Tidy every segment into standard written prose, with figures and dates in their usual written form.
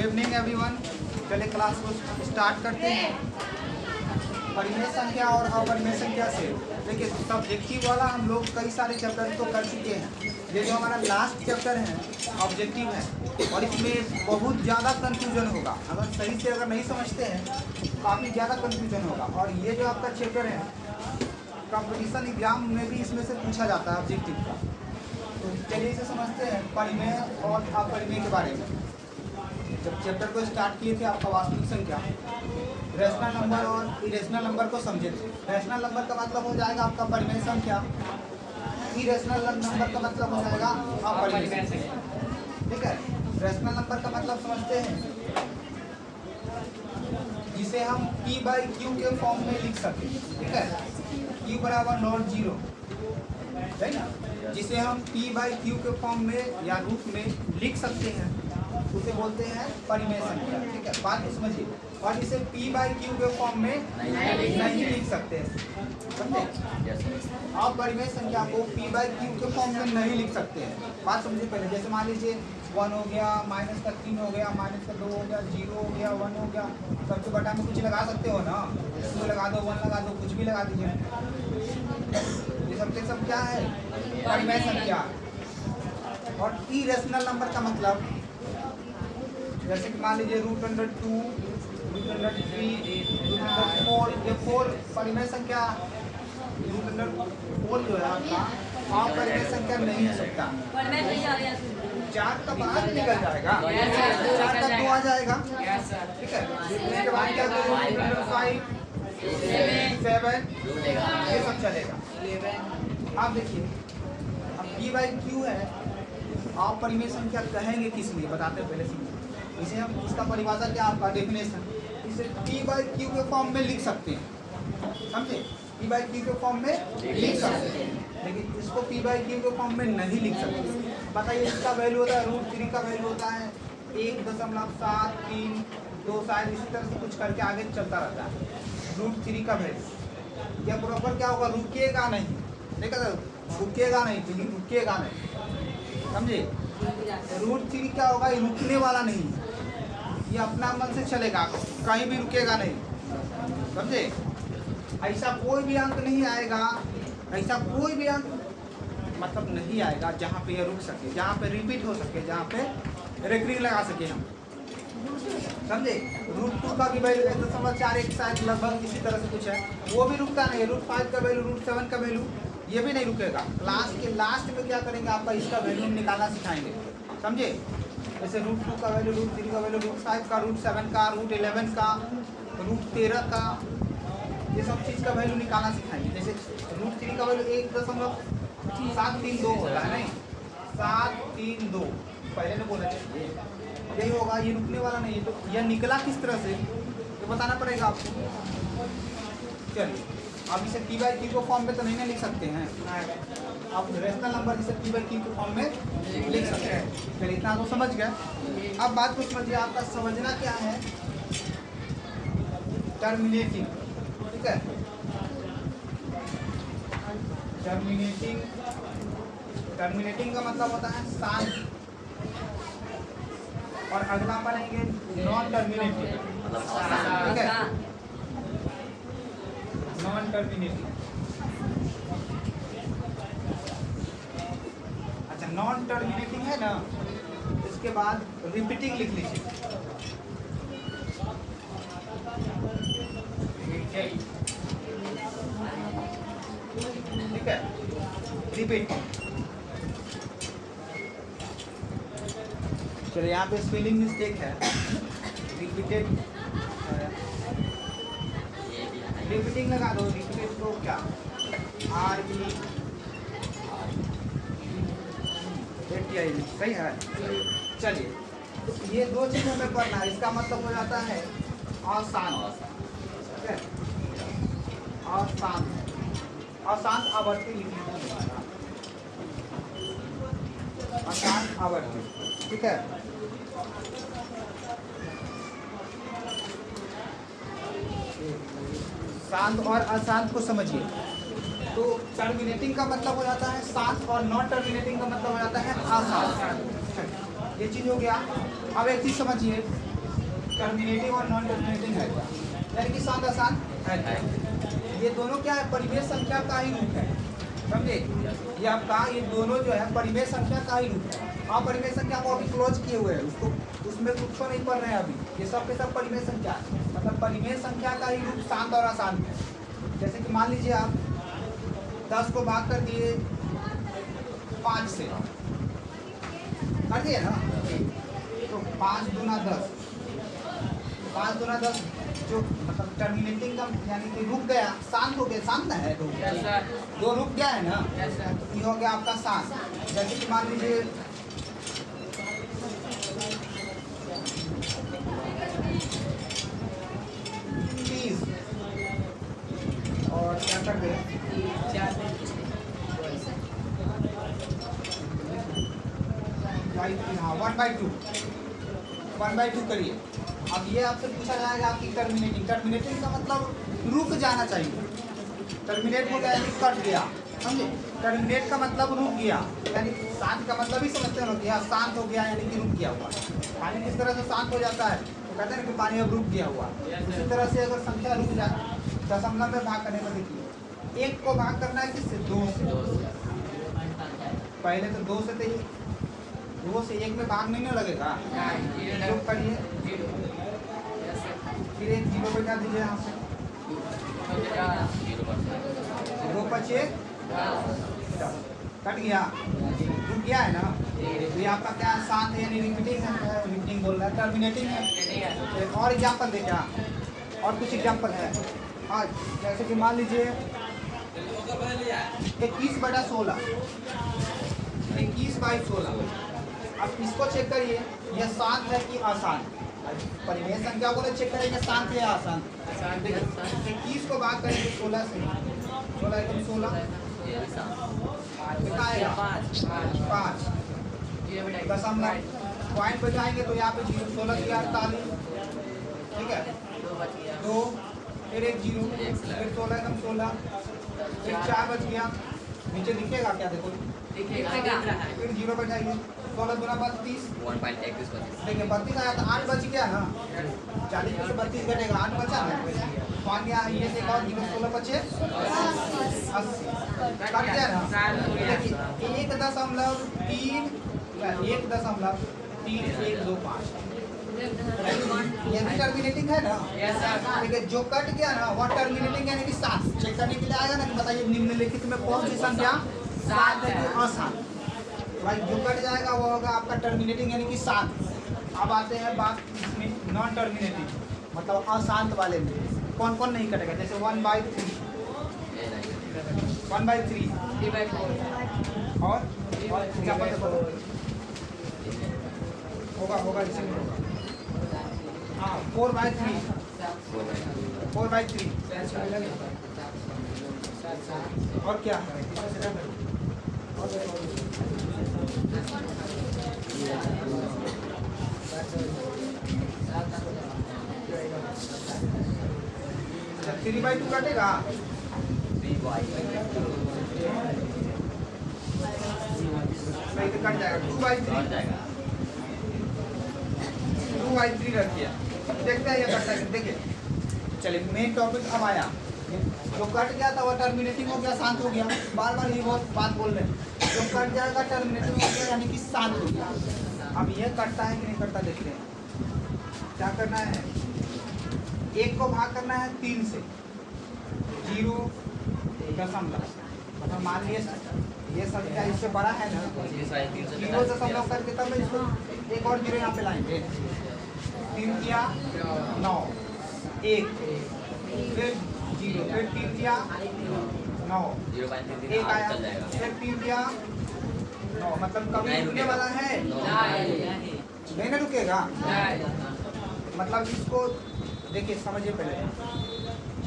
Evening everyone. चलिए class को start करते हैं। परिमेय संख्या और अपरिमेय संख्या से देखिए सब्जेक्टिव वाला हम लोग कई सारे चैप्टर तो कर चुके हैं। ये जो हमारा लास्ट चैप्टर है ऑब्जेक्टिव है और इसमें बहुत ज़्यादा कंफ्यूजन होगा। अगर सही से अगर नहीं समझते हैं तो काफ़ी ज़्यादा कंफ्यूजन होगा। और ये जो आपका चैप्टर है कंपटीशन एग्जाम में भी इसमें से पूछा जाता है ऑब्जेक्टिव का। तो चलिए इसे समझते हैं परिमेय और अपरिमेय के बारे में। जब चैप्टर को स्टार्ट किए थे आपका वास्तविक संख्या, रैशनल नंबर और इरेशनल नंबर को समझे थे। रैशनल नंबर का मतलब हो जाएगा आपका परिमेय संख्या, इरेशनल नंबर का मतलब हो जाएगा अपरिमेय संख्या। ठीक है, रैशनल नंबर का मतलब समझते हैं जिसे हम p/q के फॉर्म में लिख सकते हैं। ठीक है, q बराबर नॉट जीरो है ना, जिसे हम p/q के फॉर्म में या रूप में लिख सकते हैं उसे बोलते हैं परिमेय संख्या। ठीक है, बात को समझिए। और इसे p/q के फॉर्म में नहीं लिख सकते हैं, समझे? आप परिमेय संख्या को p/q के फॉर्म में नहीं लिख सकते हैं। बात समझिए पहले। जैसे मान लीजिए 1 हो गया, माइनस का 3 हो गया, माइनस का 2 हो गया, 0 हो गया, 1 हो गया। सबके बटा में कुछ लगा सकते हो ना, 2 लगा दो, 1 लगा दो, कुछ भी लगा दीजिए। ये सबके सब क्या है? परिमेय संख्या। और इरेशनल नंबर का मतलब जैसे कि मान लीजिए √2, √3, √4, ये 4 परिमेय संख्या। √4 जो है आपका अपरिमेय संख्या नहीं हो सकता। 4 का बाहर निकल जाएगा, 4 का 2 आ जाएगा। ठीक है, इसके बाद क्या करेंगे? √5, 7 ये सब चलेगा। आप देखिए अब p/q है, अपरिमेय संख्या कहेंगे किस लिए बताते हैं पहले से। इसे हम इसका परिभाषा क्या आपका डेफिनेशन, इसे p/q के फॉर्म में लिख सकते हैं, समझे? p/q के फॉर्म में लिख सकते हैं, लेकिन इसको p/q के फॉर्म में नहीं लिख सकते। बताइए इसका वैल्यू होता है √3 का वैल्यू होता है 1.732 शायद इसी तरह से कुछ करके आगे चलता रहता है। √3 का वैल्यू यह प्रॉपर क्या होगा? रुकेगा नहीं। देखा था, रुकेगा नहीं, लेकिन रुकेगा नहीं, समझे? √3 क्या होगा? ये रुकने वाला नहीं, ये अपना मन से चलेगा, कहीं भी रुकेगा नहीं, समझे? ऐसा कोई भी अंक नहीं आएगा, ऐसा कोई भी अंक मतलब नहीं आएगा जहाँ पे ये रुक सके, जहाँ पे रिपीट हो सके, जहाँ पे रेकरिंग लगा सके हम, समझे? √2 का भी वैल्यू 1.41 शायद लगभग इसी तरह से कुछ है, वो भी रुकता नहीं है। √5 का वैल्यू, √7 का वैल्यू ये भी नहीं रुकेगा। क्लास के लास्ट में क्या करेंगे? आपका इसका वैल्यू निकालना सिखाएंगे, समझे? जैसे √2 का वैल्यू, √3 का वैल्यू, √5 का, √7 का, √11 का, √13 का, ये सब चीज़ का वैल्यू निकालना सिखाएंगे। जैसे √3 का वैल्यू 1.732 होता है, नहीं 732 पहले ने बोला चाहिए, यही होगा। ये रुकने वाला नहीं है, तो यह निकला किस तरह से तो बताना पड़ेगा आपको। चलिए अब इसे p/q को फॉर्म में तो नहीं ना लिख सकते हैं, आप रैशनल नंबर जिसे p/q के फॉर्म में लिख सकते हैं। चलिए इतना तो समझ गए। अब बात को समझिए, आपका समझना क्या है? टर्मिनेटिंग। ठीक है, टर्मिनेटिंग का मतलब होता है शांत, और अगला पढ़ेंगे नॉन टर्मिनेटिंग। ठीक है, नॉन टर्मिनेटिंग। अच्छा, नॉन टर्मिनेटिंग है ना, इसके बाद रिपीटिंग लिख लीजिए। ठीक है, रिपीट। चलिए यहाँ पे स्पेलिंग मिस्टेक है, रिपीटेड, रिपीटिंग लगा दो। रिपीटेड को क्या RE सही है। चलिए तो ये दो चीज़ हमें पढ़ना है, इसका मतलब हो जाता है अशांत। ठीक है, अशांत, अशांत आवर्ती लिखना, अशांत आवर्ती। ठीक है, शांत और अशांत को समझिए। तो टर्मिनेटिंग का मतलब हो जाता है शांत और नॉन टर्मिनेटिंग का मतलब हो जाता है अशांत। ये चीज़ हो गया। अब एक चीज़ समझिए, टर्मिनेटिंग और नॉन टर्मिनेटिंग है क्या, यानी कि शांत अशांत है क्या। ये दोनों क्या है, परिमेय संख्या का ही रूप है, समझे। ये आपका ये दोनों जो है परिमेय संख्या का ही रूप है। आप परिमेय संख्या को अभी क्लोज किए हुए हैं, उसको उसमें कुछ नहीं पढ़ रहे हैं अभी। ये सब के सब परिमेय संख्या है, मतलब परिमेय संख्या का ही रूप शांत और अशांत है। जैसे कि मान लीजिए आप 10 को भाग कर दिए 5 से, कर दिए ना, तो 5 दूना 10, 5 दूना 10 जो मतलब टर्मिनेटिंग का यानी कि रुक गया, शांत हो गया, शांत है दो रुक गया है ना, तो ये हो गया आपका शांत। जैसे कि मान लीजिए 30 और क्या कर गए 1/2 करिए। अब ये आपसे पूछा जाएगा आपकी टर्मिनेटिंग, टर्मिनेटिंग का मतलब रुक जाना चाहिए। टर्मिनेट हो गया यानी कट गया, समझे। टर्मिनेट का मतलब रुक गया, यानी शांत का मतलब ही समझते हैं कि शांत हो गया यानी कि रुक गया हुआ। पानी किस तरह से शांत हो जाता है, तो कहते हैं कि पानी अब रुक गया हुआ। उसी तरह से अगर संख्या रुक जाए, दशमलव में भाग करने को देखिए, 1 को भाग करना है किससे, 2 से। पहले तो 2 से थे, 2 से 1 में भाग नहीं ना लगेगा, तो करिए फिर एक 0 बचा दीजिए यहाँ से, 2 बचे कट गया, रुक गया है ना। तो ये आपका क्या शांत है यानी रिपीटिंग है, रिपीटिंग बोल रहा है, टर्मिनेटिंग है। और एग्जाम्पल दे क्या, और कुछ एग्जाम्पल है। हाँ, जैसे कि मान लीजिए 21/16, 21/16। अब इसको चेक करिए, यह शांत है कि अशांत। परिमेय संख्या को चेक करेंगे शांत है या अशांत। 21 को भाग करेंगे 16 से, 16 एकदम 16 कितना आएगा 5 दशमलव, पॉइंट बचाएंगे तो यहाँ पे 16 की 48, ठीक है 2, फिर एक 0, फिर 16 एकदम 16, फिर 4 बच गया, नीचे दिखेगा क्या, देखो फिर 0 बचाइए, 16 दूना 32, 1.31 देखिए 32 आया तो 8 बच गया ना, 40 में से 32 घटेगा 8 बचा ना, तो आगे ये से और 0 16 बचे 80 कट गया ना। देखिए 1.3125 ये भी टर्मिनेटिंग है ना। देखिए जो कट गया ना वह टर्मिनेटिंग यानी कि शांत। चेक करने के लिए आएगा ना कि बताइए निम्नलिखित में कौन सी संख्या शांत है कि अशांत। भाई जो कट जाएगा वो होगा आपका टर्मिनेटिंग यानी कि शांत। अब आते हैं बात इसमें नॉन टर्मिनेटिंग मतलब अशांत वाले में कौन कौन नहीं कटेगा। जैसे 1/3 और एग्जाम्पल देखो होगा इसमें होगा। हाँ 4/3 और क्या है 3/2 कटेगा 2/3 कट जाएगा 2/3 रखिए। देखते हैं ये कटता है। देखिए चलिए मेन टॉपिक अब आया। जो कट गया था वह टर्मिनेटिंग हो गया शांत हो गया। बार बार ये बहुत बात बोल रहे हैं। जो कट जाएगा टर्मिनेटिंग हो गया यानी कि शांत हो गया। अब ये कटता है कि नहीं कटता देखते हैं। क्या करना है 1 को भाग करना है 3 से 0 दशमलव मतलब मान लीजिए ये संख्या इससे बड़ा है ना 0 दशमलव करके तब इसको एक और 0 यहाँ पे लाएंगे 3 किया 9 1 फिर 0 फिर 3 किया 9 1 आया फिर 3 किया 9 मतलब कभी रुकने वाला है नहीं ना रुकेगा। मतलब इसको देखिए समझिए पहले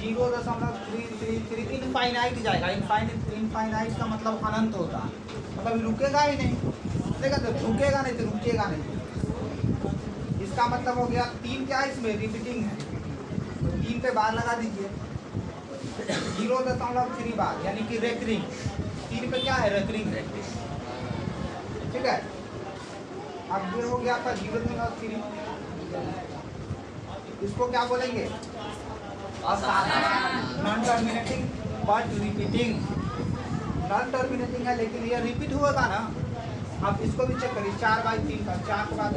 0.333 इनफाइनाइट जाएगा। इनफाइनाइट का मतलब अनंत होता मतलब रुकेगा ही नहीं। देखा तो रुकेगा नहीं तो रुकेगा नहीं। इसका मतलब हो गया 3 क्या है इसमें रिपीटिंग है तो 3 पे बार लगा दीजिए 0.3 बार यानी कि रेकरिंग। 3 पे क्या है रेकरिंग ठीक है। अब ये हो गया आपका 0.3 इसको क्या बोलेंगे? अशांत। Non terminating but repeating. Non terminating है लेकिन ये रिपीट होगा ना। आप इसको भी चेक करिए, 4/3 का 4 के बाद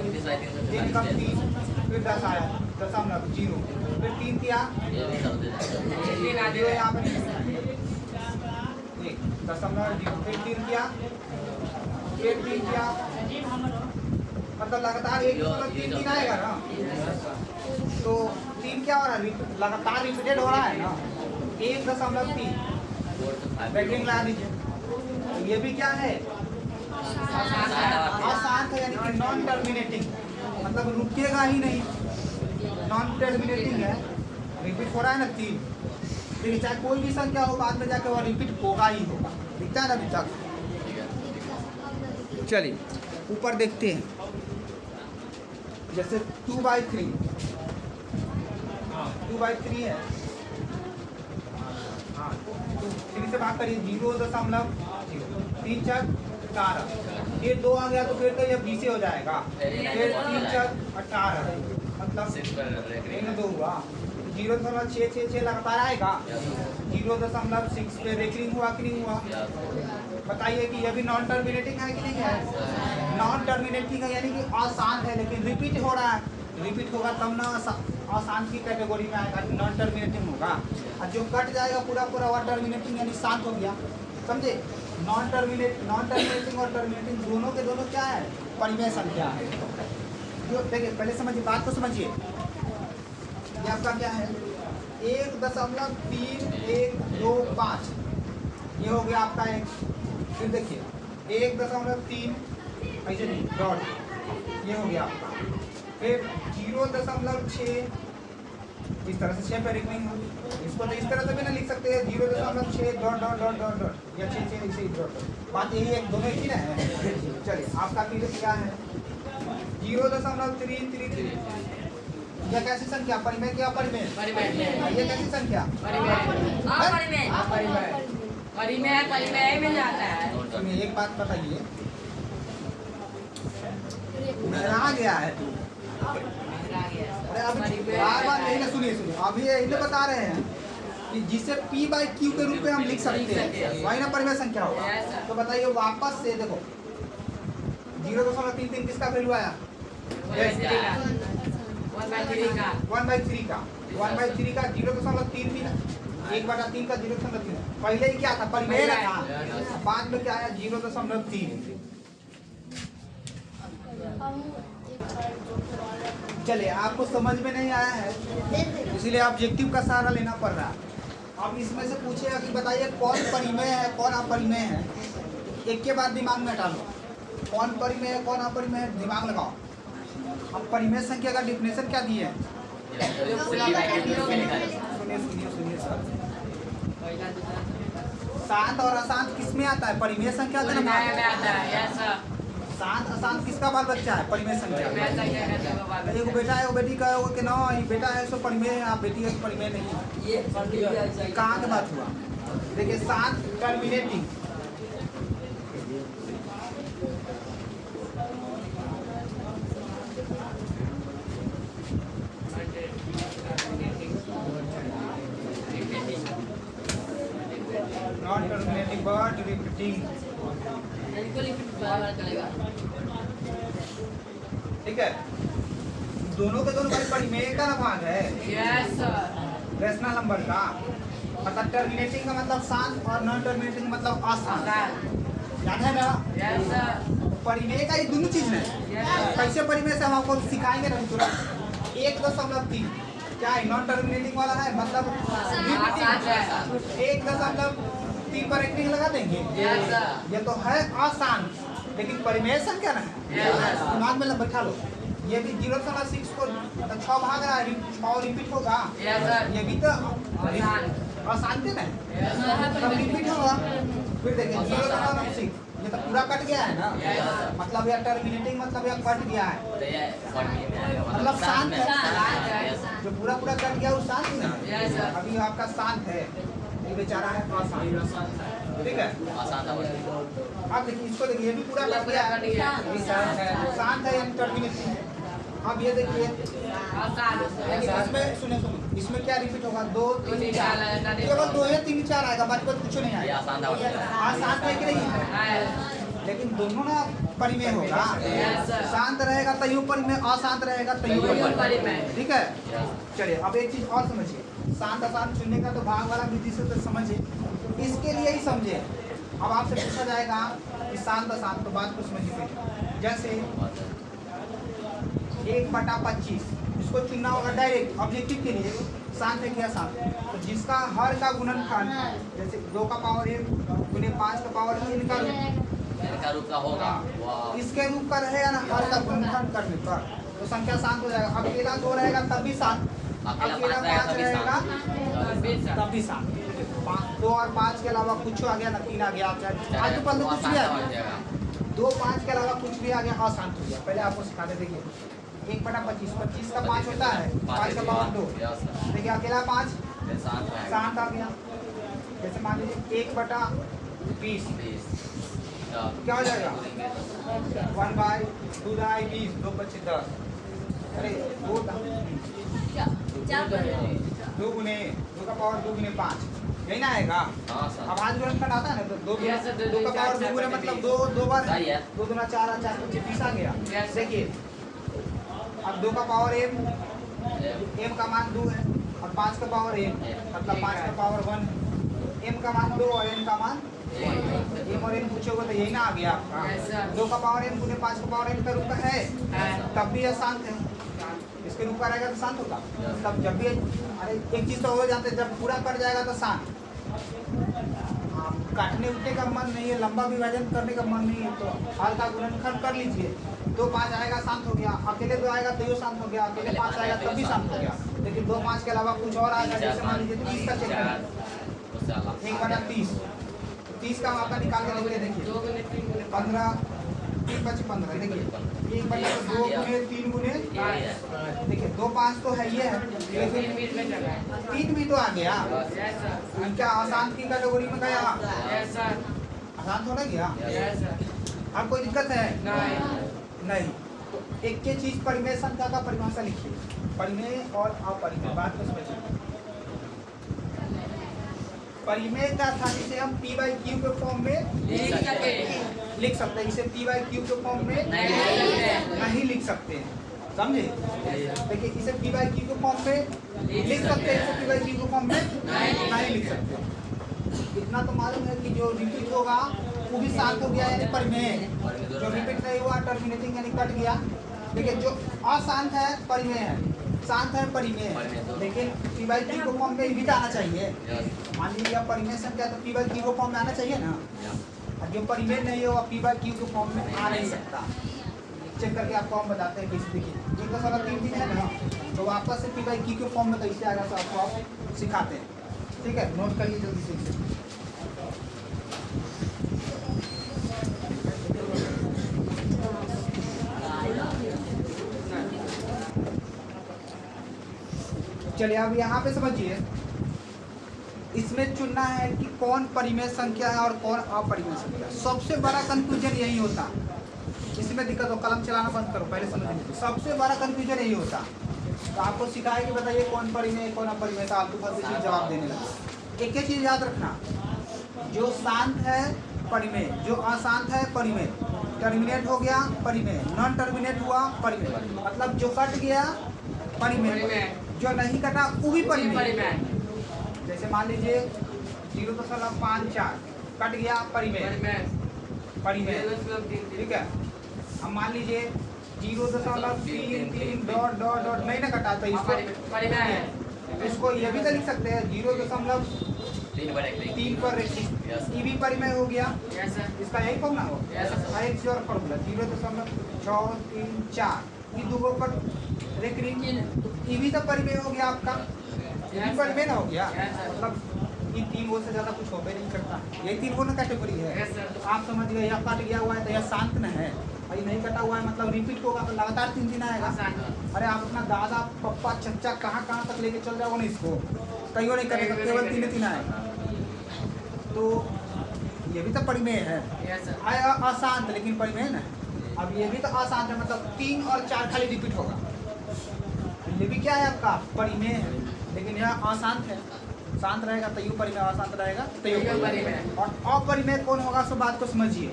3 का 3, फिर 10 आया 0.0, फिर 3 किया 0 यहाँ पर 1.0, फिर 3 किया, फिर 3 किया, मतलब लगातार एक 3 आएगा ना। तो 3 क्या हो रहा है? लगातार रिपीटेड हो रहा है ना। 1.3 ब्रैकेट लगा दीजिए। ये भी क्या है? अशांत है, यानी कि नॉन टर्मिनेटिंग, मतलब रुकेगा ही नहीं। नॉन टर्मिनेटिंग है, रिपीट हो रहा है ना 3। देखिए चाहे कोई भी संख्या हो, बाद में जाके वो रिपीट होगा ही होगा। दिखता है ना अभी तक? चलिए ऊपर देखते हैं, जैसे 2/3 है। हाँ, 3 से भाग करिए 0.0, 3 4 18, फिर 2 आ गया तो फिर तो ये 20 हो जाएगा। फिर 3 4 18, मतलब 2 हुआ, 0.666 लगातार आएगा। 0.6 पे रेकरिंग हुआ कि नहीं हुआ? बताइए कि ये भी नॉन टर्मिनेटिंग है कि नहीं है? नॉन टर्मिनेटिंग है, यानी कि अशांत है लेकिन रिपीट हो रहा है। रिपीट होगा तब ना अशांत की कैटेगरी में आएगा, नॉन टर्मिनेटिंग होगा। और जो कट जाएगा पूरा वो टर्मिनेटिंग यानी शांत हो गया। समझे? नॉन टर्मिनेटिंग और टर्मिनेटिंग दोनों के दोनों क्या है? परिमेय संख्या है। जो देखिए पहले समझिए, बात को समझिए। ये आपका क्या है? 1.3125, ये हो गया आपका एक। फिर देखिए 1.3 ऐसे नहीं डॉट, ये हो गया आपका। फिर 0.6, इस तरह से 6 पे रेकरिंग हो। इसको तो इस तरह से भी ना लिख सकते हैं 0.6 dot dot dot dot dot या 6 ऐसे ही डॉट। बात यही है, दोनों ही ना है। चलिए आपका पीरियड क्या है? 0.333। यह कैसी संख्या? परिमेय क्या अपरिमेय? ये कैसी संख्या? परिमेय में जाता है। सुनिए एक बात बताइए, डरा गया है तू। अरे अभी बार नहीं ना, सुनिए अभी यही तो बता रहे हैं कि जिसे P/Q के रूप में हम लिख सकते हैं, वही ना परिमेय संख्या होगा। तो बताइए वापस से देखो 0.33 किसका वैल्यू आया? 1/3 का 0.3 भी ना, 1/3 का 0.3 पहले ही क्या था? परिमेय था। बाद में क्या आया? 0.3। चलिए आपको समझ में नहीं आया है, इसीलिए ऑब्जेक्टिव का सहारा लेना पड़ रहा है। अब इसमें से पूछेगा कि बताइए कौन परिमेय है कौन अपरिमेय है। एक के बाद दिमाग में डालो, कौन परिमेय है कौन अपरिमेय है, दिमाग लगाओ। अब परिमेय संख्या का डिफिनेशन क्या दिए है? सुनिए सर, शांत और अशांत किस में आता है? परिमेय संख्या का ना। शांत अशांत किसका बाल बच्चा है? परिमेय संख्या। एगो बेटा है, वो बेटी का है, कि ना ये बेटा है सो परिमेय है, आप बेटी है परिमेय नहीं। ये कहाँ की बात हुआ? देखिए शांत terminating, non terminating but repeating. ठीक है, दोनों के दोनों परिमेय का ना भाग है। रेशनल नंबर का मतलब टर्मिनेटिंग का मतलब शांत और नॉन टर्मिनेटिंग मतलब अशांत, याद है ना? परिमेय का ये दोनों चीज है। कैसे परिमेय से हम आपको सिखाएंगे ना तुरंत। 1.3 क्या है? नॉन टर्मिनेटिंग वाला है, मतलब 1.3 पर रेकरिंग लगा देंगे। ये तो है अशांत, लेकिन परिमेय संख्या ना है। दिमाग में बैठा लो, ये भी 0.6 को 6 भाग रहा है, 6 रिपीट होगा। ये भी तो अशांत है ना, रिपीट होगा। फिर देखिए 0.6 ये तो पूरा कट गया है ना, मतलब यह टर्मिनेटिंग मतलब यह कट गया है, मतलब शांत है। जो पूरा कट गया वो शांत है। अभी आपका शांत है, ये बेचारा है अशांत। ठीक है, आप देखिए इसको देखिए, ये भी पूरा कट गया है, शांत है यानी टर्मिनेटिंग है। अब ये देखिए आसान इसमें सुने इसमें क्या रिपीट होगा 2 3 तीन, 4 चार, केवल 2 या 3 4 आएगा बाकी कुछ नहीं ये आएगा आसान था। आसान है कि नहीं है लेकिन दोनों ना परिमेय होगा Yes, sir. शांत रहेगा तैयो परिमेय अशांत रहेगा तैयो तैयो परिमेय परिमेय। ठीक है चलिए अब एक चीज और समझिए शांत अशांत चुनने का तो भाग वाला विधि से तो समझिए इसके लिए ही समझे अब आपसे पूछा जाएगा कि शांत अशांत तो बात को समझिए पहले। जैसे 1/25 इसको चुनना होगा डायरेक्ट ऑब्जेक्टिव के लिए शांत है क्या शांत तो जिसका हर का गुणनखंड जैसे 2 का पावर 1 गुने 5 का पावर 3 का रूप इनका रूप का होगा। वाह। इसके रूप का रहेगा ना हर का गुणनखंड करने पर तो संख्या शांत हो जाएगा अकेला 2 रहेगा तब भी शांत अकेला अकेला 5 पाँच रहेगा रहेगा तब भी शांत 2 और 5 के अलावा कुछ आ गया ना 3 आ गया आज तो पहले कुछ भी आ गया 2 5 के अलावा कुछ भी आ गया अशांत हो गया पहले आपको सिखा दे देखिए 1/25 25 का 5 होता है 5 का पावर 2 देखिए अकेला 5 शांत आ गया जैसे मान लीजिए 1/20 क्या हो जाएगा 1/2 20 2 25 10 अरे 2 गुने 2 का पावर 2 गुने 5 यही ना आएगा अब आज गुणनखंड आता है ना तो 2 का पावर 2 गुने मतलब 2 बार 2 गुना 4 4 25 20 आ गया देखिए अब 2 का पावर m का मान 2 है और 5 का पावर m मतलब 5 का पावर 1 m का मान 2 और n का मान m और n पूछोगे तो यही ना आ गया आपका 2 का पावर m गुने 5 का पावर n का रूप है तब भी अशांत है इसके रूप का रहेगा तो शांत होगा तब जब भी अरे एक चीज तो हो जाते है जब पूरा कट जाएगा तो शांत काटने उठने का मन नहीं है लंबा विभाजन करने का मन नहीं है तो हर का गुणनखंड कर लीजिए 2 5 आएगा शांत हो गया अकेले 2 आएगा तो ये शांत हो गया अकेले 5 आएगा तब भी शांत हो गया लेकिन 2 5 के अलावा कुछ और आएगा जैसे मान लीजिए 30 का चेक करें 1/30 30 का आपका निकाल के देखिए देखिए 15 3 5 15 देखिए 1/2 गुने 3 गुने देखिए 2 5 तो है ये है 3 भी तो आ गया क्या अशांत की कैटेगरी में गया अशांत हो ना गया अब कोई दिक्कत है नहीं तो एक के चीज परिमेय संख्या का परिभाषा लिखिए परिमेय और अपरिमेय बात को समझिए परिमेय का था जिसे हम p/q के फॉर्म में लिख सकते हैं इसे p/q के फॉर्म में नहीं लिख सकते हैं समझे देखिए इसे p/q के फॉर्म में लिख सकते हैं इसे p/q के फॉर्म में नहीं लिख सकते इतना तो मालूम है कि जो रिपीट होगा वो भी शांत हो गया यानी परिमेय जो रिपीट नहीं हुआ टर्मिनेटिंग यानी कट गया देखिए जो अशांत है परिमेय है शांत है परिमेय लेकिन p/q को फॉर्म में भी आना चाहिए मान लीजिए आप परिमेय संख्या तो p/q को फॉर्म में आना चाहिए ना और जो परिमेय नहीं होगा p/q को फॉर्म में आ नहीं सकता चेक करके आपको हम बताते हैं कैसे देखिए 1/3 दिन है ना तो वापस से p/q के फॉर्म में कैसे आएगा तो आपको आप सिखाते हैं ठीक है नोट करिए जल्दी से चलिए अब यहाँ पे समझिए इसमें चुनना है कि कौन परिमेय संख्या है और कौन अपरिमेय संख्या सबसे बड़ा कंफ्यूजन यही होता इसमें दिक्कत हो कलम चलाना बंद करो पहले समझ लीजिए सबसे बड़ा कंफ्यूजन यही होता तो आपको सिखाया कि बताइए कौन परिमेय कौन अपरिमेय था आपको फालतू चीज जवाब देने लगा एक ही चीज याद रखना जो शांत है परिमेय जो अशांत है परिमेय टर्मिनेट हो गया परिमेय नॉन टर्मिनेट हुआ परिमेय मतलब जो कट गया परिमेय जो नहीं कटा वो भी परिमेय जैसे मान लीजिए 0.54 कट गया परिमेय ठीक है अब मान लीजिए 0.33 डॉट डॉट डॉट नहीं ना कटा तो इसको ये भी तो लिख सकते हैं 0.3 पर ये भी परिमेय हो गया इसका यही फॉर्मूला हो एक चीज और फॉर्मूला 0.634 ये दो पर रेकरिंग ये भी तो परिमेय हो गया आपका ये भी परिमेय ना हो गया मतलब ये 3 गो से ज्यादा कुछ होता नहीं करता यही 3 गो ना कैटेगरी है तो आप समझ गए यह कट गया हुआ है तो यह शांत न है और ये नहीं कटा हुआ है मतलब रिपीट होगा तो लगातार 3 दिन आएगा अरे आप अपना दादा पप्पा चच्चा कहाँ तक लेके चल जाओगे ना इसको कहीं नहीं करेगा केवल 3 आएगा तो ये भी तो परिमेय है अशांत लेकिन परिमेय ना अब ये भी तो अशांत है मतलब 3 और 4 खाली रिपीट होगा ये भी क्या है आपका परिमेय है, लेकिन यह अशांत है। शांत रहेगा तो यू परिमेय, अशांत रहेगा तो यू परिमेय। और अपरिमेय कौन होगा सो बात को समझिए।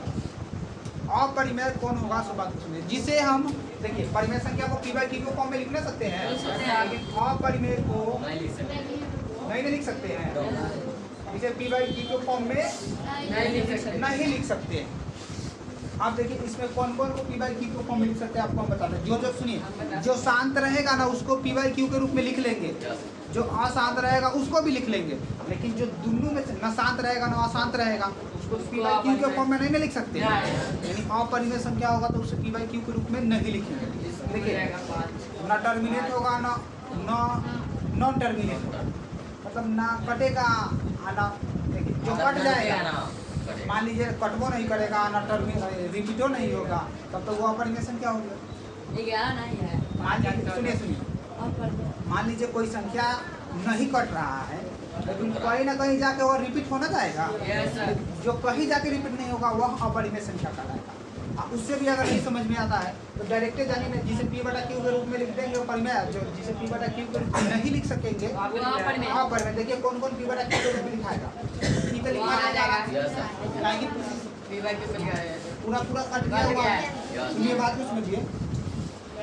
अपरिमेय कौन होगा सो बात को समझिए, जिसे हम देखिए परिमेय संख्या को p/q के फॉर्म में लिख नहीं सकते हैं, लेकिन अपरिमेय को नहीं लिख सकते हैं, इसे p/q के फॉर्म में नहीं लिख सकते हैं। आप देखिए इसमें कौन कौन को p/q के फॉर्म में लिख सकते हैं, आपको हम बताते हैं। जो सुनिए, जो शांत रहेगा ना उसको p/q के रूप में लिख लेंगे, जो अशांत रहेगा उसको भी लिख लेंगे, लेकिन जो दोनों में से न शांत रहेगा न अशांत रहेगा उसको p/q के फॉर्म में नहीं लिख सकते। यानी अपरिमेय संख्या होगा तो उसे p/q के रूप में नहीं लिखेंगे। देखिए न टर्मिनेट होगा न नॉन टर्मिनेट होगा, मतलब ना कटेगा ना, देखिए जो कट जाएगा मान लीजिए कटबो नहीं करेगा ना रिपीटो नहीं होगा, तब तो वो अपरिमेय संख्या हो गया। सुनिए मान लीजिए कोई संख्या नहीं कट रहा है, लेकिन कहीं ना कहीं जाके वो रिपीट होना जाएगा। जो कहीं जाके रिपीट नहीं होगा वह अपरिमेय संख्या कहलाएगा। उससे भी अगर नहीं समझ में आता है तो डायरेक्ट जानिए ना, जिसे p/q के रूप में लिख देंगे वो परिमेय, जो जिसे p/q के रूप में नहीं लिख सकेंगे अपरिमेय। देखिए कौन कौन p/q के रूप में लिखाएगा, पूरा पूरा कट गया हुआ है। सुनिए बात को समझिए,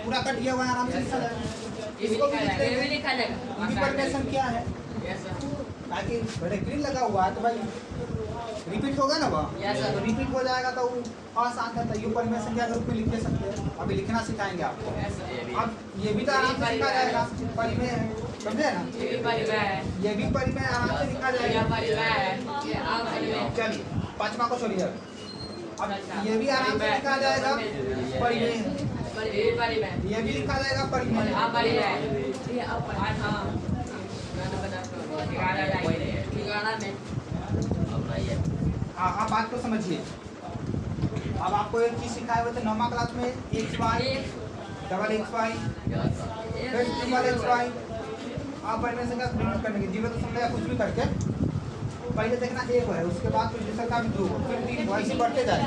पूरा कट गया हुआ है, आराम से लिखा जाएगा। इसको भी लिखा जाएगा। परिमेय संख्या है ताकि डायरेक्टली लगा हुआ है तो भाई रिपीट होगा ना वह, तो रिपीट हो जाएगा तो अशांत है, तो यू परिमेय संख्या के रूप में लिख सकते हैं। अभी लिखना सिखाएंगे आपको। अब ये भी तो आराम से लिखा जाएगा, परिमेय है, समझे ना, ये भी परिमेय आराम से लिखा जाएगा। चलिए पांचवा को छोड़िए, अब ये भी आराम से लिखा जाएगा परिमेय, ये भी लिखा जाएगा परिमेय। हाँ हाँ बात को समझिए। अब आपको एक चीज सिखाए हुए थे 9वीं क्लास में, xy डबल xy फिर ट्रिपल xy। आप परिमेय संख्या प्रिंट करने की 0.0 या कुछ भी करके पहले देखना एक है, उसके बाद फिर दूसरा का भी 2 हो, फिर 3 हो, ऐसे बढ़ते जाए।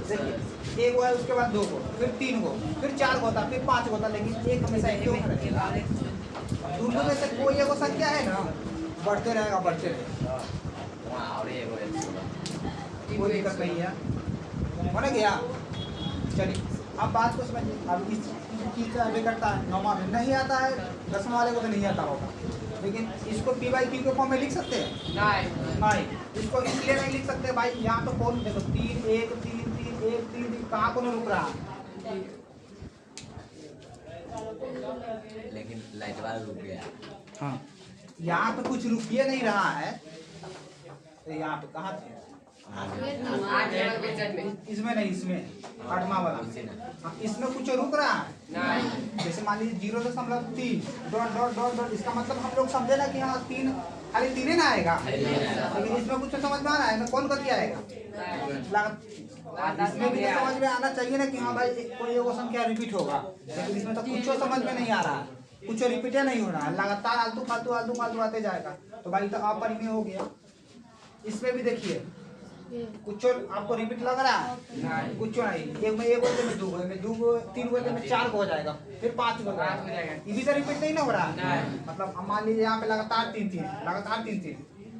देखिए एक है उसके बाद 2 हो, फिर 3 हो, फिर 4 होता, फिर 5 होता, लेकिन एक हमेशा एक ही रहेगा। दोनों में से कोई एक संख्या है ना बढ़ते रहेगा, बढ़ते रहेगा, कोई दिक्कत नहीं है। होने गया। चलिए अब बात को समझिए। अब इस चीज़ का अभी करता है 9वां में नहीं आता है, 10वां वाले को तो नहीं आता होगा, लेकिन इसको p/q के फॉर्म में लिख सकते हैं नहीं, इसको इसलिए नहीं लिख सकते भाई, यहाँ तो कौन देखो 3 1 3 3 1 3 कहाँ को नहीं रुक रहा, लेकिन लाइट वाला रुक गया। हाँ यहाँ पे कुछ रुकिए नहीं रहा है, तो यहाँ पे कहाँ थे, इसमें नहीं, इसमें 8वां वाला, हाँ इसमें कुछ रुक रहा है, जैसे मान लीजिए 0.3 डॉट डॉट डॉट डॉट, इसका मतलब हम लोग समझे ना कि हाँ 3 खाली 3 ना आएगा, लेकिन इसमें कुछ समझ में आ रहा है ना, कौन गति आएगा, इसमें भी समझ में आना चाहिए ना कि हाँ भाई कोई एगो संख्या रिपीट होगा, लेकिन इसमें तो कुछ समझ में नहीं आ रहा है, कुछ रिपीट नहीं हो रहा है, लगातार आलतू फालतू आते जाएगा, तो भाई तो अपरिमेय हो गया। इसमें भी देखिए कुछ आपको रिपीट लग रहा है, कुछ नहीं, एक में 1 होते में 2 में 2 3 होते में 4 हो जाएगा, फिर 5 हो जाएगा, ये भी तो रिपीट नहीं ना हो रहा है। मतलब हम मान लीजिए यहाँ पे लगातार 3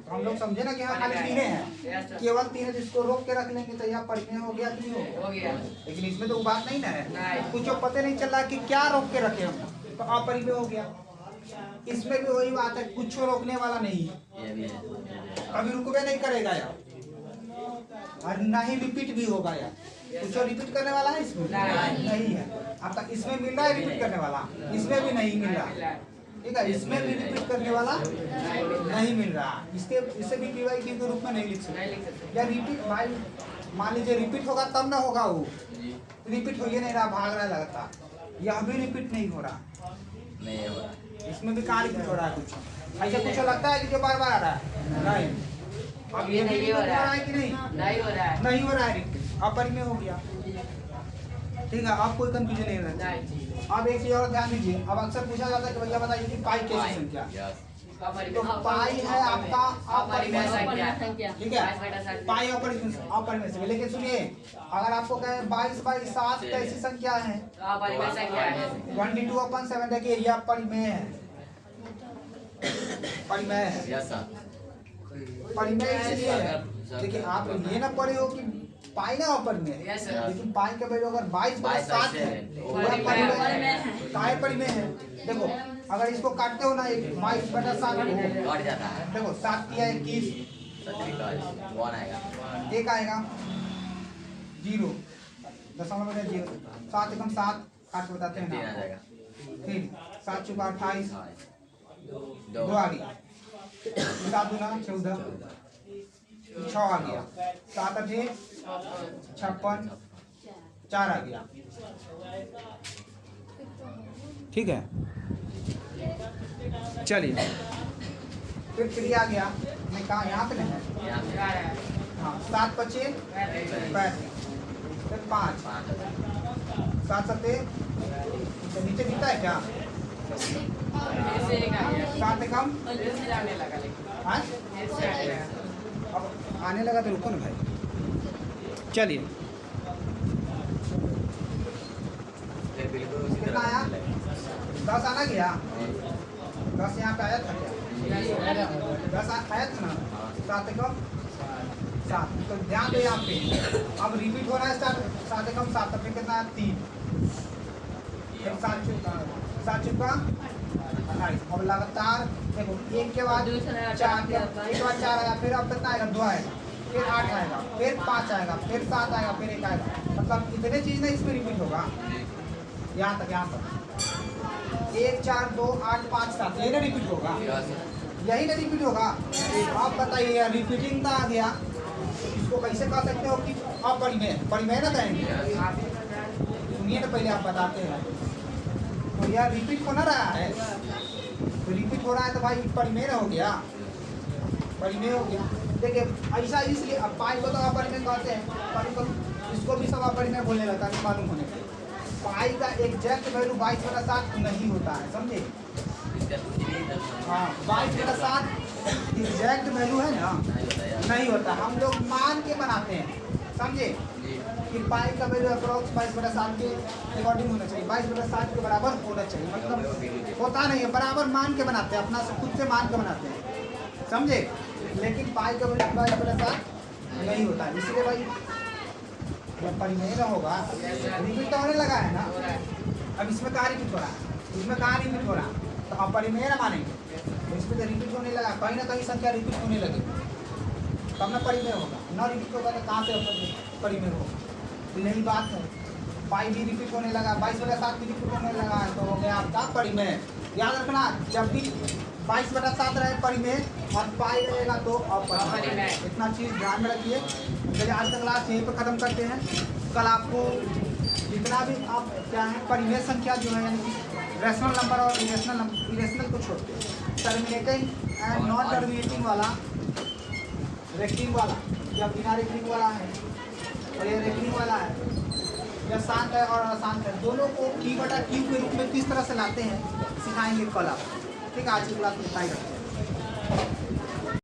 तो हम लोग समझे ना कि यहाँ खाली 3 है, केवल 3 है, जिसको रोक के रख लेंगे तो यहाँ परिमेय हो गया कि नहीं हो गया, लेकिन इसमें तो बात नहीं ना है, कुछ पता नहीं चल रहा कि क्या रोक के रखे हम, तो अपरिमेय हो गया। इसमें भी वही बात है, कुछ रोकने वाला नहीं है, कभी रुकवे नहीं करेगा यार, और ना ही रिपीट भी होगा यार, कुछ रिपीट करने वाला है इसमें नहीं है आपका, इसमें मिल रहा है रिपीट करने वाला, इसमें भी नहीं मिल रहा, ठीक है, इसमें भी रिपीट करने वाला नहीं मिल रहा, इसे भी p/q के रूप में नहीं लिख सकते, या रिपीट भाई मान लीजिए रिपीट होगा तब ना होगा, वो रिपीट हो ही नहीं रहा, भाग रहा लगता, यह भी रिपीट नहीं हो रहा, इसमें भी कहाँ रिपीट हो रहा है, कुछ ऐसा कुछ लगता है कि जो बार बार आ रहा है, नहीं, अब ये नहीं हो रहा है कि नहीं हो रहा है रिपीट, अपरिमेय हो गया, ठीक है। अब कोई कंफ्यूजन नहीं रहता। अब एक चीज और ध्यान दीजिए, अब अक्सर पूछा जाता है कि भैया बताइए कि पाई कैसी संख्या, तो पाई है आपका अपरिमेय संख्या, ठीक है, पाई अपरिमेय संख्या। लेकिन सुनिए, अगर आपको कहें 22/7 कैसी संख्या है? 22/7 देखिए यह परिमेय है, परिमेय है, परिमेय इसलिए है। देखिए आप ये ना पढ़े हो कि पाई ना अपरिमेय, लेकिन पाई का वैल्यू अगर 22/7 है तो वह परिमेय है। देखो अगर इसको काटते हो ना, 22/7 को कट जाता है, देखो 7 किया 21, एक आएगा 0, दशमलव में 0, 7 एकम 7 काट के बताते हैं ना, फिर 7 चुका 28, 2 आ गया, 7 दूना 14, 6 आ गया, 7 8 56, 4 आ गया, ठीक है। चलिए फिर 3 आ गया, मैं कहा यहाँ पे नहीं है, हाँ 7 5 35, फिर 5 7 7 नीचे दिखता है क्या? 7 एकम अब आने लगा तो रुको ना भाई। चलिए कितना आया? 10 आना गया, 10 यहाँ पे आया था क्या? 10 आया था ना, 7 एकम 7, तो ध्यान दो यहाँ पे अब रिपीट हो रहा है 7 एकम 7, तो फिर कितना 3, 7 चुका 28। अब लगातार देखो एक के बाद 4, आया, फिर अब कितना आएगा? 2 आएगा, फिर 8 आएगा, फिर 5 आएगा, फिर 7 आएगा, फिर 1 आएगा। मतलब इतने चीज ना इसमें रिपीट होगा, यहाँ तक 1 4 2 8 5 7 ये ना रिपीट होगा, यही ना रिपीट होगा। आप बताइए रिपीटिंग का आ गया, इसको कैसे कह सकते हो कि अपरिमेय, परिमेय ना कहेंगे? सुनिए ना पहले आप बताते हैं, तो यह रिपीट हो ना रहा है, तो रिपीट हो रहा है तो भाई परिमेय हो गया, परिमेय हो गया। देखिए ऐसा इसलिए अब पाई को तो अपरिमेय कहते हैं, पाई को इसको भी सब अपरिमेय बोलने लगता है मालूम होने के। पाई का एग्जैक्ट वैल्यू 22/7 नहीं होता है, समझे? हाँ 22/7 एग्जैक्ट वैल्यू है ना, नहीं होता, हम लोग मान के बनाते हैं, समझे? कि पाई का वैल्यू अप्रोक्स 22/7 के अकॉर्डिंग होना चाहिए, 22/7 के बराबर होना चाहिए, मतलब होता नहीं है, बराबर मान के बनाते हैं, अपना से खुद से मान के बनाते हैं, समझे? लेकिन पाई का वैल्यू 22/7 नहीं होता है, इसलिए भाई जब परिमेय ना होगा रिपीट तो होने लगा है ना। अब इसमें कहाँ रिपीट हो रहा है? इसमें कहाँ रिपीट हो रहा है? तो अपरिमेय ना मानेंगे, तो इसमें तो रिपीट होने लगा, कहीं ना कहीं संख्या रिपीट होने लगे तब ना परिमेय होगा, ना रिपीट होगा तो कहाँ से परिमेय होगा? तो यही बात है, पाई भी रिपीट होने लगा, 22/7 भी रिपीट होने लगा, तो हो गया आपका परिमेय। याद रखना, जब भी 22/7 रहे परिमेय और पाई रहेगा तो अपरिमेय, इतना चीज़ ध्यान में रखिए। चलिए आज का क्लास यहीं पर ख़त्म करते हैं। कल आपको जितना भी आप क्या है परिमेय संख्या जो है, यानी कि रैशनल नंबर और इरेशनल को छोड़ के टर्मिनेटिंग एंड नॉन टर्मिनेटिंग वाला, रेक्टिंग वाला या बिना रेक्टिंग वाला है और ये रेक्टिंग वाला है, या शांत है और अशांत है, दोनों को P/Q के रूप में किस तरह से लाते हैं सिखाएंगे कल आप, ठीक है? आज की क्लास में इतना ही रखते हैं।